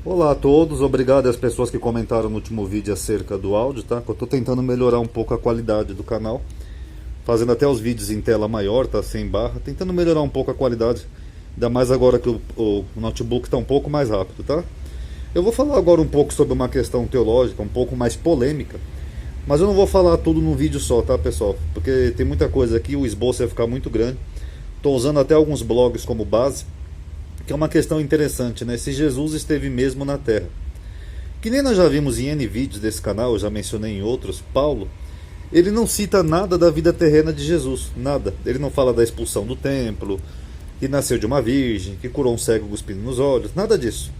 Olá a todos, obrigado às pessoas que comentaram no último vídeo acerca do áudio, tá? Eu tô tentando melhorar um pouco a qualidade do canal, fazendo até os vídeos em tela maior, tá? Sem barra, tentando melhorar um pouco a qualidade, ainda mais agora que o notebook está um pouco mais rápido, tá? Eu vou falar agora um pouco sobre uma questão teológica, um pouco mais polêmica, mas eu não vou falar tudo num vídeo só, tá, pessoal? Porque tem muita coisa aqui, o esboço vai ficar muito grande. Tô usando até alguns blogs como base, que é uma questão interessante, né? Se Jesus esteve mesmo na Terra. Que nem nós já vimos em N vídeos desse canal, eu já mencionei em outros, Paulo, ele não cita nada da vida terrena de Jesus, nada. Ele não fala da expulsão do templo, que nasceu de uma virgem, que curou um cego cuspindo nos olhos, nada disso.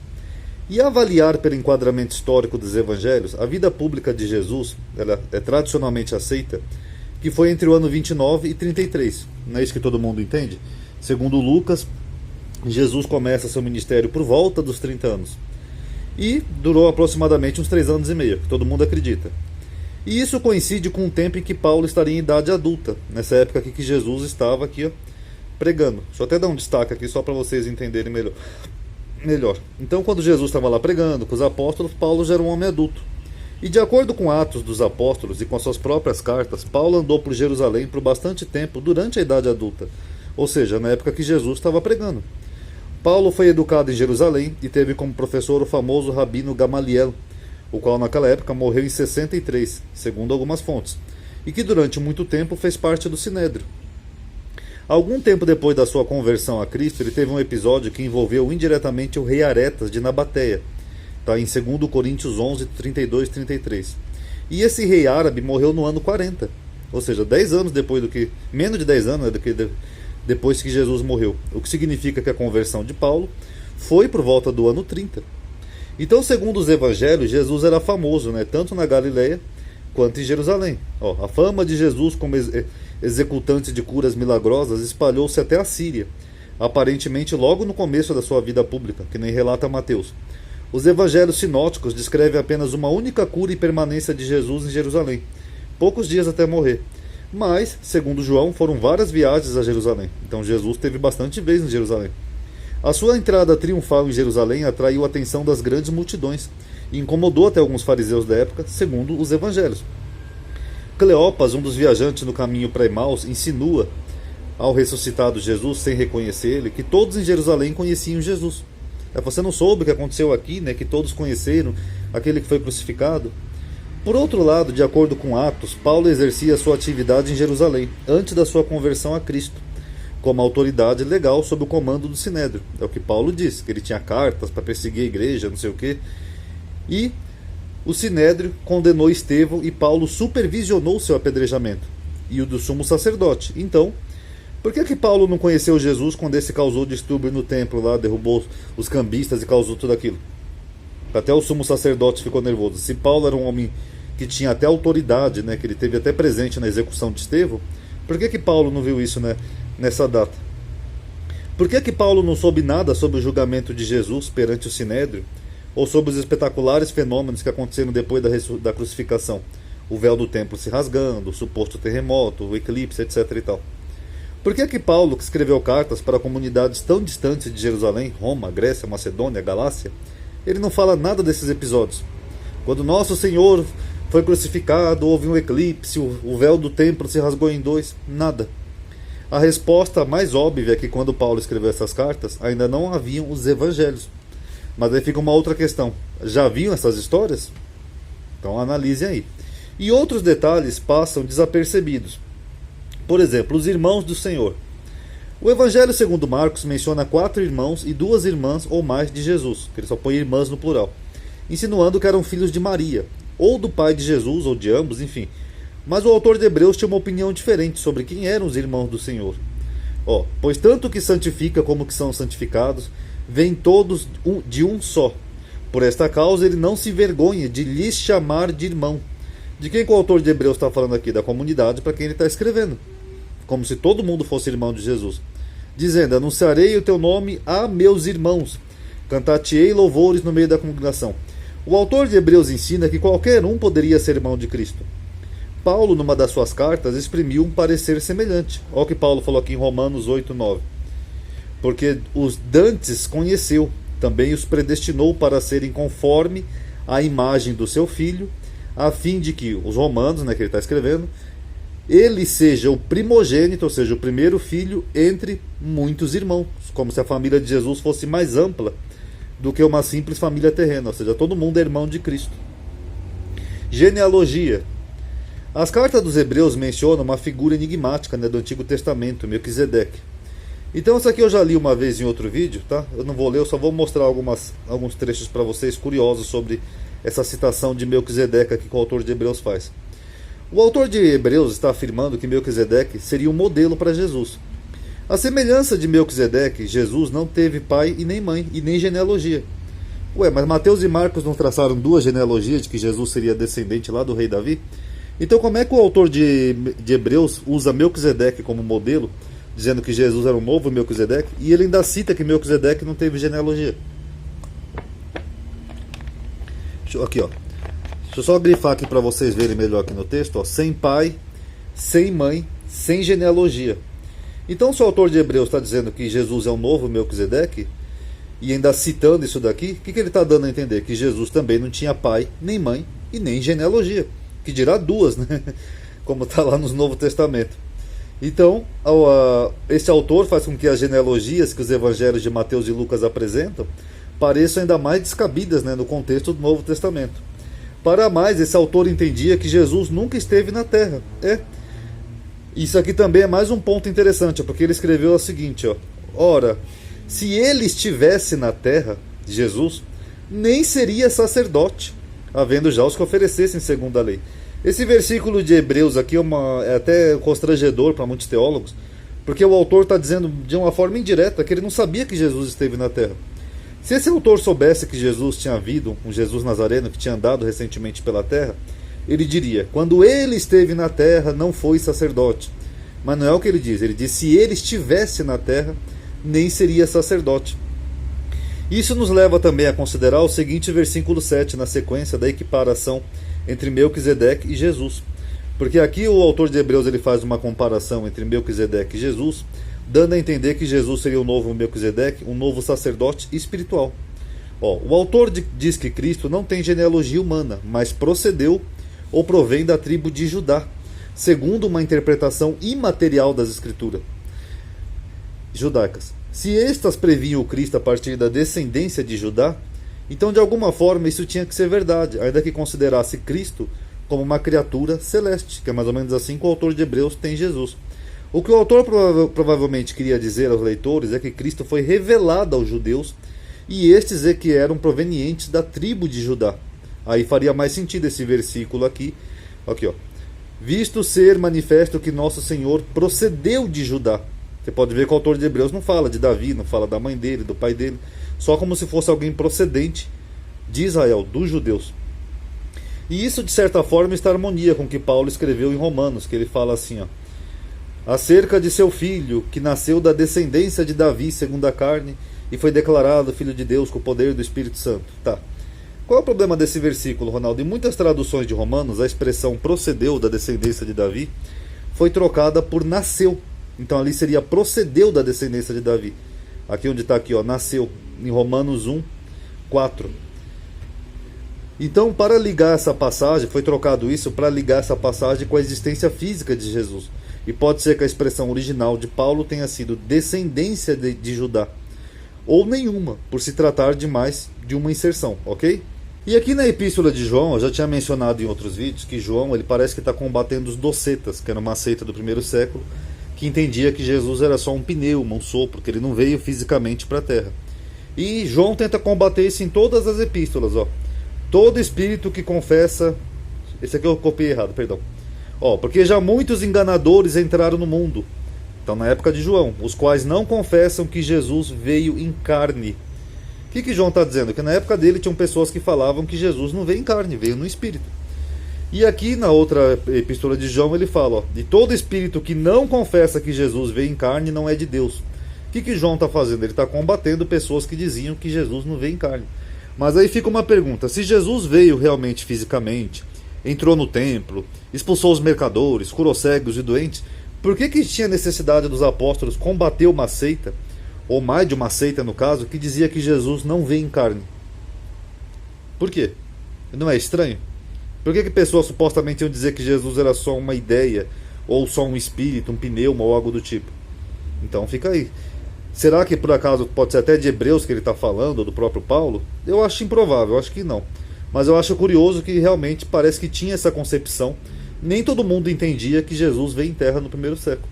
E avaliar pelo enquadramento histórico dos evangelhos, a vida pública de Jesus, ela é tradicionalmente aceita, que foi entre o ano 29 e 33. Não é isso que todo mundo entende? Segundo Lucas, Jesus começa seu ministério por volta dos 30 anos. E durou aproximadamente uns 3 anos e meio, que todo mundo acredita. E isso coincide com o tempo em que Paulo estaria em idade adulta, nessa época aqui que Jesus estava aqui, ó, pregando. Deixa eu até dar um destaque aqui só para vocês entenderem melhor. Então, quando Jesus estava lá pregando com os apóstolos, Paulo já era um homem adulto. E de acordo com Atos dos Apóstolos e com as suas próprias cartas, Paulo andou por Jerusalém por bastante tempo durante a idade adulta, ou seja, na época que Jesus estava pregando. Paulo foi educado em Jerusalém e teve como professor o famoso rabino Gamaliel, o qual naquela época morreu em 63, segundo algumas fontes, e que durante muito tempo fez parte do Sinédrio. Algum tempo depois da sua conversão a Cristo, ele teve um episódio que envolveu indiretamente o rei Aretas de Nabateia, tá, em 2 Coríntios 11, 32 e 33. E esse rei árabe morreu no ano 40, ou seja, 10 anos depois do que, menos de 10 anos, né, depois que Jesus morreu. O que significa que a conversão de Paulo foi por volta do ano 30. Então, segundo os evangelhos, Jesus era famoso, né, tanto na Galileia quanto em Jerusalém. A fama de Jesus como executante de curas milagrosas espalhou-se até a Síria, aparentemente logo no começo da sua vida pública, que nem relata Mateus. Os evangelhos sinóticos descrevem apenas uma única cura e permanência de Jesus em Jerusalém, poucos dias até morrer. Mas, segundo João, foram várias viagens a Jerusalém. Então Jesus teve bastante vezes em Jerusalém. A sua entrada triunfal em Jerusalém atraiu a atenção das grandes multidões e incomodou até alguns fariseus da época, segundo os evangelhos. Cleopas, um dos viajantes no caminho para Emaús, insinua ao ressuscitado Jesus, sem reconhecer ele, que todos em Jerusalém conheciam Jesus. Você não soube o que aconteceu aqui, né? Que todos conheceram aquele que foi crucificado? Por outro lado, de acordo com Atos, Paulo exercia sua atividade em Jerusalém, antes da sua conversão a Cristo, como autoridade legal sob o comando do Sinédrio. É o que Paulo diz, que ele tinha cartas para perseguir a igreja, não sei o quê. E o Sinédrio condenou Estevão e Paulo supervisionou seu apedrejamento, e o do sumo sacerdote. Então, por que Paulo não conheceu Jesus quando esse causou distúrbio no templo lá, derrubou os cambistas e causou tudo aquilo? Até o sumo sacerdote ficou nervoso. Se Paulo era um homem que tinha até autoridade, né, que ele teve até presente na execução de Estevão, por que Paulo não viu isso, né, nessa data? Por que Paulo não soube nada sobre o julgamento de Jesus perante o Sinédrio, ou sobre os espetaculares fenômenos que aconteceram depois da crucificação? O véu do templo se rasgando, o suposto terremoto, o eclipse, etc. e tal. Por que Paulo, que escreveu cartas para comunidades tão distantes de Jerusalém, Roma, Grécia, Macedônia, Galácia, ele não fala nada desses episódios? Quando nosso Senhor foi crucificado, houve um eclipse, o véu do templo se rasgou em dois, nada. A resposta mais óbvia é que quando Paulo escreveu essas cartas, ainda não haviam os evangelhos. Mas aí fica uma outra questão. Já haviam essas histórias? Então analisem aí. E outros detalhes passam desapercebidos. Por exemplo, os irmãos do Senhor. O Evangelho segundo Marcos menciona 4 irmãos e 2 irmãs ou mais de Jesus, que ele só põe irmãs no plural, insinuando que eram filhos de Maria, ou do pai de Jesus, ou de ambos, enfim. Mas o autor de Hebreus tinha uma opinião diferente sobre quem eram os irmãos do Senhor. Pois tanto que santifica como que são santificados, vêm todos de um só. Por esta causa ele não se envergonha de lhes chamar de irmão. De quem que o autor de Hebreus está falando aqui? Da comunidade para quem ele está escrevendo. Como se todo mundo fosse irmão de Jesus. Dizendo, anunciarei o teu nome a meus irmãos. Cantar-te-ei louvores no meio da congregação. O autor de Hebreus ensina que qualquer um poderia ser irmão de Cristo. Paulo, numa das suas cartas, exprimiu um parecer semelhante. Olha o que Paulo falou aqui em Romanos 8, 9. Porque os dantes conheceu, também os predestinou para serem conforme a imagem do seu filho, a fim de que os romanos, né, que ele está escrevendo, ele seja o primogênito, ou seja, o primeiro filho entre muitos irmãos, como se a família de Jesus fosse mais ampla do que uma simples família terrena, ou seja, todo mundo é irmão de Cristo. Genealogia. As cartas dos Hebreus mencionam uma figura enigmática, né, do Antigo Testamento, Melquisedeque. Então isso aqui eu já li uma vez em outro vídeo, tá? Eu não vou ler, eu só vou mostrar alguns trechos para vocês curiosos sobre essa citação de Melquisedeque aqui que o autor de Hebreus faz. O autor de Hebreus está afirmando que Melquisedeque seria um modelo para Jesus. A semelhança de Melquisedeque, Jesus não teve pai e nem mãe, e nem genealogia. Ué, mas Mateus e Marcos não traçaram duas genealogias de que Jesus seria descendente lá do rei Davi? Então como é que o autor de Hebreus usa Melquisedeque como modelo, dizendo que Jesus era um novo Melquisedeque, e ele ainda cita que Melquisedeque não teve genealogia? Aqui, ó. Deixa eu só grifar aqui para vocês verem melhor aqui no texto, ó. Sem pai, sem mãe, sem genealogia. Então, se o autor de Hebreus está dizendo que Jesus é um novo Melquisedeque, e ainda citando isso daqui, o que ele está dando a entender? Que Jesus também não tinha pai, nem mãe e nem genealogia. Que dirá duas, né? Como está lá no Novo Testamento. Então, esse autor faz com que as genealogias que os evangelhos de Mateus e Lucas apresentam pareçam ainda mais descabidas, né, no contexto do Novo Testamento. Para mais, esse autor entendia que Jesus nunca esteve na Terra. Isso aqui também é mais um ponto interessante, porque ele escreveu o seguinte, ó. Ora, se ele estivesse na Terra, Jesus, nem seria sacerdote, havendo já os que oferecessem segundo a lei. Esse versículo de Hebreus aqui é até constrangedor para muitos teólogos, porque o autor está dizendo de uma forma indireta que ele não sabia que Jesus esteve na Terra. Se esse autor soubesse que Jesus tinha havido, um Jesus Nazareno que tinha andado recentemente pela terra, ele diria, quando ele esteve na terra não foi sacerdote. Mas não é o que ele diz, se ele estivesse na terra, nem seria sacerdote. Isso nos leva também a considerar o seguinte versículo 7, na sequência da equiparação entre Melquisedeque e Jesus. Porque aqui o autor de Hebreus ele faz uma comparação entre Melquisedeque e Jesus, dando a entender que Jesus seria o novo Melquisedeque, um novo sacerdote espiritual. O autor diz que Cristo não tem genealogia humana, mas procedeu ou provém da tribo de Judá, segundo uma interpretação imaterial das Escrituras judaicas. Se estas previam o Cristo a partir da descendência de Judá, então de alguma forma isso tinha que ser verdade, ainda que considerasse Cristo como uma criatura celeste, que é mais ou menos assim que o autor de Hebreus tem Jesus. O que o autor provavelmente queria dizer aos leitores é que Cristo foi revelado aos judeus e estes é que eram provenientes da tribo de Judá. Aí faria mais sentido esse versículo aqui, ó. Visto ser manifesto que nosso Senhor procedeu de Judá. Você pode ver que o autor de Hebreus não fala de Davi, não fala da mãe dele, do pai dele, só como se fosse alguém procedente de Israel, dos judeus. E isso de certa forma está em harmonia com o que Paulo escreveu em Romanos, que ele fala assim, ó, acerca de seu filho, que nasceu da descendência de Davi segundo a carne, e foi declarado filho de Deus com o poder do Espírito Santo. Tá. Qual é o problema desse versículo, Ronaldo? Em muitas traduções de Romanos, a expressão procedeu da descendência de Davi foi trocada por nasceu. Então ali seria procedeu da descendência de Davi. Aqui onde está aqui, ó, nasceu, em Romanos 1, 4. Então, para ligar essa passagem, foi trocado isso para ligar essa passagem com a existência física de Jesus. E pode ser que a expressão original de Paulo tenha sido descendência de Judá, ou nenhuma, por se tratar de mais de uma inserção, ok? E aqui na Epístola de João, eu já tinha mencionado em outros vídeos que João ele parece que está combatendo os docetas, que era uma seita do primeiro século, que entendia que Jesus era só um pneuma, um sopro, que ele não veio fisicamente para a terra. E João tenta combater isso em todas as epístolas, ó. Todo espírito que confessa... Esse aqui eu copiei errado, perdão. Porque já muitos enganadores entraram no mundo. Então, na época de João, os quais não confessam que Jesus veio em carne. O que João está dizendo? Que na época dele tinham pessoas que falavam que Jesus não veio em carne, veio no espírito. E aqui na outra epístola de João ele fala, ó, de todo espírito que não confessa que Jesus veio em carne não é de Deus. O que João está fazendo? Ele está combatendo pessoas que diziam que Jesus não veio em carne. Mas aí fica uma pergunta, se Jesus veio realmente fisicamente, entrou no templo, expulsou os mercadores, curou cegos e doentes, por que tinha necessidade dos apóstolos combater uma seita ou mais de uma seita no caso, que dizia que Jesus não veio em carne. Por quê? Não é estranho? Por que pessoas supostamente iam dizer que Jesus era só uma ideia, ou só um espírito, um pneuma ou algo do tipo? Então fica aí. Será que por acaso pode ser até de Hebreus que ele está falando, ou do próprio Paulo? Eu acho improvável, eu acho que não. Mas eu acho curioso que realmente parece que tinha essa concepção. Nem todo mundo entendia que Jesus veio em terra no primeiro século.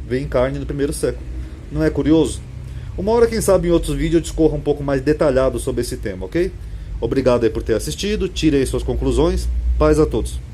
Veio em carne no primeiro século. Não é curioso? Uma hora, quem sabe, em outros vídeos eu discorra um pouco mais detalhado sobre esse tema, ok? Obrigado aí por ter assistido, tire aí suas conclusões. Paz a todos.